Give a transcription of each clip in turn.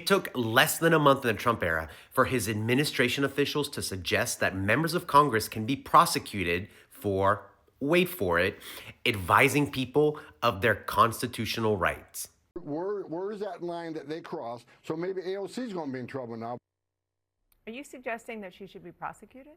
It took less than a month in the Trump era for his administration officials to suggest that members of Congress can be prosecuted for, wait for it, advising people of their constitutional rights. Where is that line that they cross? So maybe AOC is going to be in trouble now. Are you suggesting that she should be prosecuted?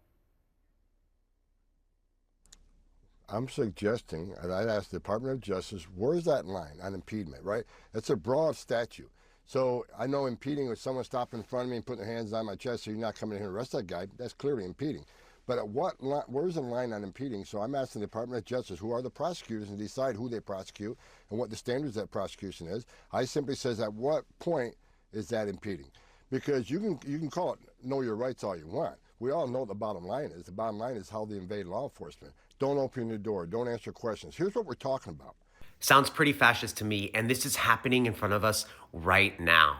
I'm suggesting, and I'd ask the Department of Justice, where's that line on impediment, right? It's a broad statute. So I know impeding with someone stopping in front of me and putting their hands on my chest so you're not coming in here and arrest that guy, that's clearly impeding. But at what line, where's the line on impeding? So I'm asking the Department of Justice, who are the prosecutors, and decide who they prosecute and what the standards of that prosecution is. I simply says, at what point is that impeding? Because you can call it know your rights all you want. We all know what the bottom line is. The bottom line is how they invade law enforcement. Don't open your door. Don't answer questions. Here's what we're talking about. Sounds pretty fascist to me, and this is happening in front of us right now.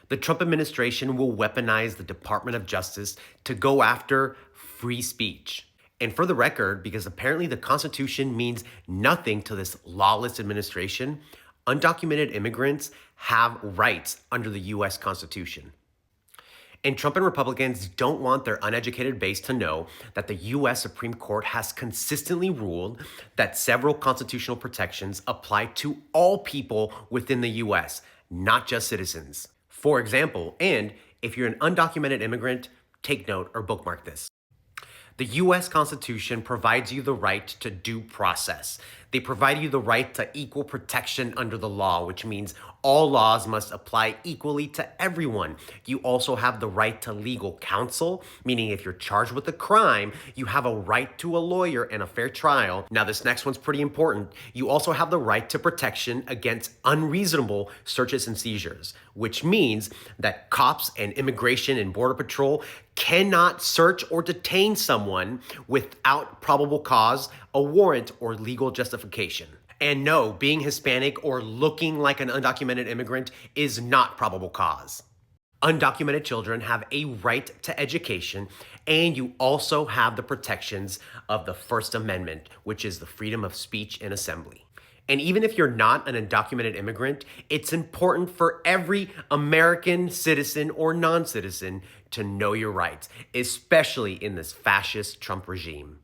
The Trump administration will weaponize the Department of Justice to go after free speech. And for the record, because apparently the Constitution means nothing to this lawless administration, undocumented immigrants have rights under the U.S. Constitution. And Trump and Republicans don't want their uneducated base to know that the U.S. Supreme Court has consistently ruled that several constitutional protections apply to all people within the U.S., not just citizens. For example, and if you're an undocumented immigrant, take note or bookmark this. The U.S. Constitution provides you the right to due process. They provide you the right to equal protection under the law, which means all laws must apply equally to everyone. You also have the right to legal counsel, meaning if you're charged with a crime, you have a right to a lawyer and a fair trial. Now, this next one's pretty important. You also have the right to protection against unreasonable searches and seizures, which means that cops and Immigration and Border Patrol cannot search or detain someone without probable cause, a warrant, or legal justification. And no, being Hispanic or looking like an undocumented immigrant is not probable cause. Undocumented children have a right to education, and you also have the protections of the First Amendment, which is the freedom of speech and assembly. And even if you're not an undocumented immigrant, it's important for every American citizen or non-citizen to know your rights, especially in this fascist Trump regime.